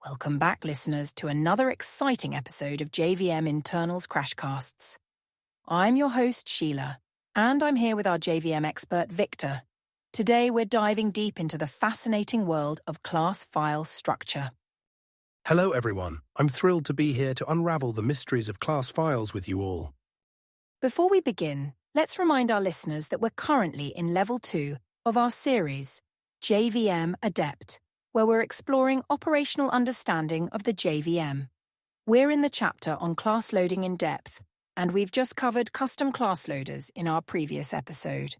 Welcome back, listeners, to another exciting episode of JVM Internals Crashcasts. I'm your host, Sheila, and I'm here with our JVM expert, Victor. Today, we're diving deep into the fascinating world of class file structure. Hello, everyone. I'm thrilled to be here to unravel the mysteries of class files with you all. Before we begin, let's remind our listeners that we're currently in Level 2 of our series, JVM Adept, where we're exploring operational understanding of the JVM. We're in the chapter on class loading in depth, and we've just covered custom class loaders in our previous episode.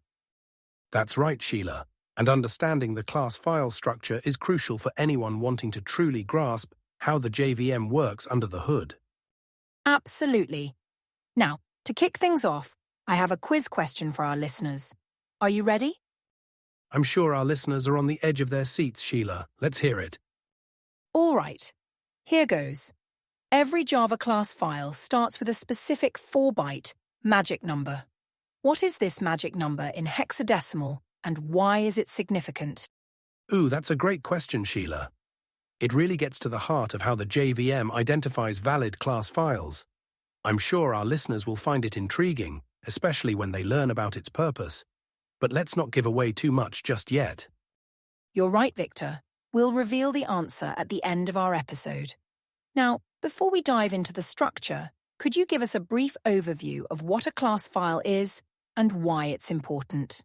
That's right, Sheila. And understanding the class file structure is crucial for anyone wanting to truly grasp how the JVM works under the hood. Absolutely. Now, to kick things off, I have a quiz question for our listeners. Are you ready? I'm sure our listeners are on the edge of their seats, Sheila. Let's hear it. All right. Here goes. Every Java class file starts with a specific 4-byte magic number. What is this magic number in hexadecimal, and why is it significant? Ooh, that's a great question, Sheila. It really gets to the heart of how the JVM identifies valid class files. I'm sure our listeners will find it intriguing, especially when they learn about its purpose. But let's not give away too much just yet. You're right, Victor. We'll reveal the answer at the end of our episode. Now, before we dive into the structure, could you give us a brief overview of what a class file is and why it's important?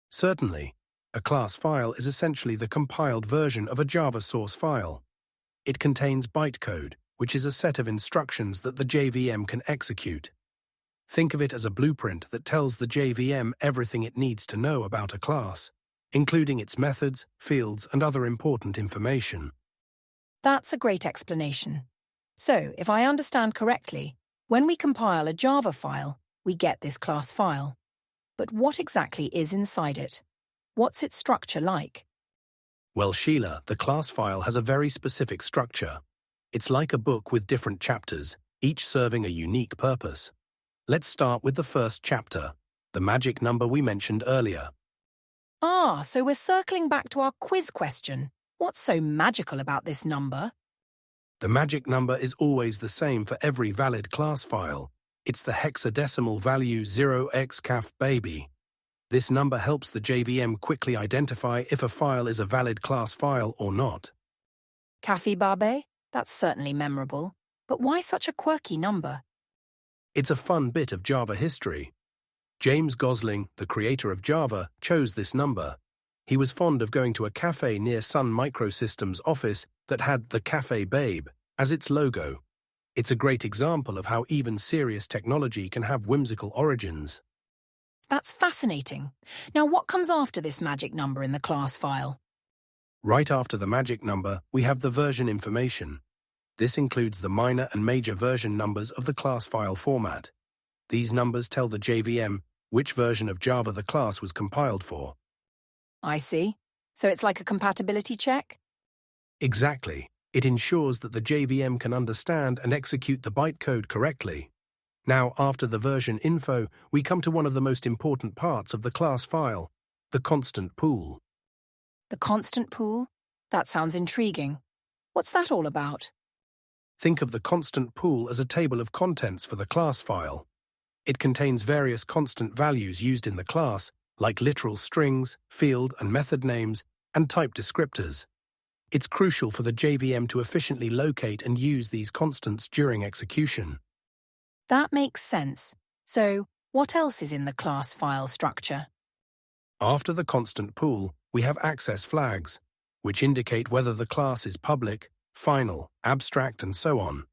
Certainly. A class file is essentially the compiled version of a Java source file. It contains bytecode, which is a set of instructions that the JVM can execute. Think of it as a blueprint that tells the JVM everything it needs to know about a class, including its methods, fields, and other important information. That's a great explanation. So, if I understand correctly, when we compile a Java file, we get this class file. But what exactly is inside it? What's its structure like? Well, Sheila, the class file has a very specific structure. It's like a book with different chapters, each serving a unique purpose. Let's start with the first chapter, the magic number we mentioned earlier. So we're circling back to our quiz question. What's so magical about this number? The magic number is always the same for every valid class file. It's the hexadecimal value 0xcaf baby. This number helps the JVM quickly identify if a file is a valid class file or not. Kafi Babe? That's certainly memorable. But why such a quirky number? It's a fun bit of Java history. James Gosling, the creator of Java, chose this number. He was fond of going to a cafe near Sun Microsystems' office that had the Cafe Babe as its logo. It's a great example of how even serious technology can have whimsical origins. That's fascinating. Now, what comes after this magic number in the class file? Right after the magic number, we have the version information. This includes the minor and major version numbers of the class file format. These numbers tell the JVM which version of Java the class was compiled for. I see. So it's like a compatibility check? Exactly. It ensures that the JVM can understand and execute the bytecode correctly. Now, after the version info, we come to one of the most important parts of the class file, the constant pool. The constant pool? That sounds intriguing. What's that all about? Think of the constant pool as a table of contents for the class file. It contains various constant values used in the class, like literal strings, field and method names, and type descriptors. It's crucial for the JVM to efficiently locate and use these constants during execution. That makes sense. So, what else is in the class file structure? After the constant pool, we have access flags, which indicate whether the class is public, final, abstract, and so on.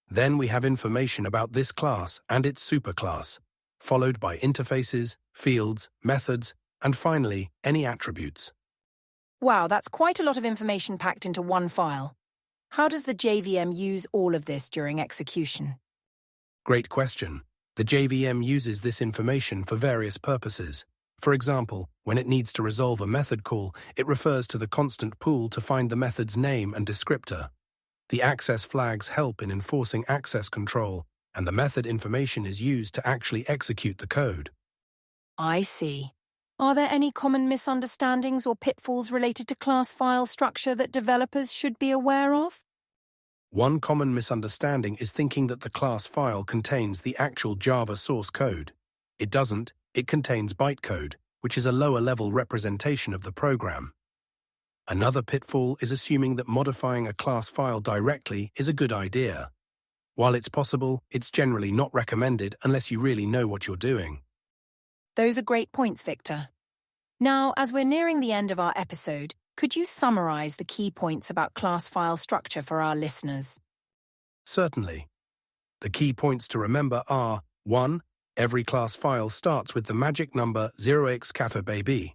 Then we have information about this class and its superclass, followed by interfaces, fields, methods, and finally, any attributes. Wow, that's quite a lot of information packed into one file. How does the JVM use all of this during execution? Great question. The JVM uses this information for various purposes. For example, when it needs to resolve a method call, it refers to the constant pool to find the method's name and descriptor. The access flags help in enforcing access control, and the method information is used to actually execute the code. I see. Are there any common misunderstandings or pitfalls related to class file structure that developers should be aware of? One common misunderstanding is thinking that the class file contains the actual Java source code. It doesn't, it contains bytecode, which is a lower-level representation of the program. Another pitfall is assuming that modifying a class file directly is a good idea. While it's possible, it's generally not recommended unless you really know what you're doing. Those are great points, Victor. Now, as we're nearing the end of our episode, could you summarize the key points about class file structure for our listeners? Certainly. The key points to remember are: 1. Every class file starts with the magic number 0xCaffeBaby.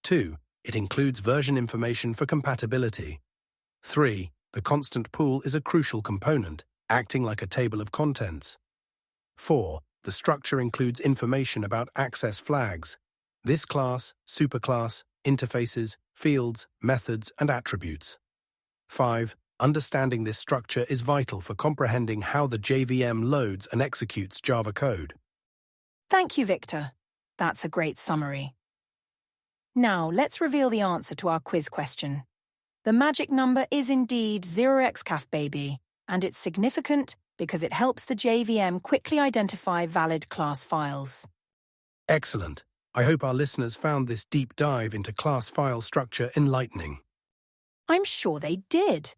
2. It includes version information for compatibility. 3. The constant pool is a crucial component, acting like a table of contents. 4. The structure includes information about access flags, this class, superclass, interfaces, fields, methods, and attributes. 5. Understanding this structure is vital for comprehending how the JVM loads and executes Java code. Thank you, Victor. That's a great summary. Now, let's reveal the answer to our quiz question. The magic number is indeed 0xCaffeBaby, and it's significant because it helps the JVM quickly identify valid class files. Excellent. I hope our listeners found this deep dive into class file structure enlightening. I'm sure they did.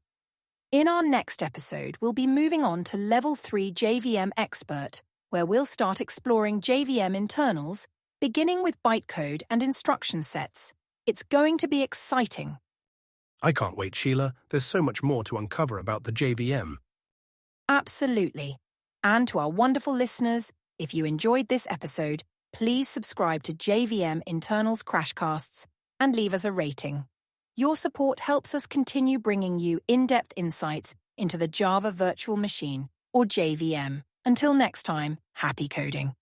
In our next episode, we'll be moving on to Level 3 JVM Expert, where we'll start exploring JVM internals, beginning with bytecode and instruction sets. It's going to be exciting. I can't wait, Sheila. There's so much more to uncover about the JVM. Absolutely. And to our wonderful listeners, if you enjoyed this episode, please subscribe to JVM Internals Crashcasts and leave us a rating. Your support helps us continue bringing you in-depth insights into the Java Virtual Machine, or JVM. Until next time, happy coding.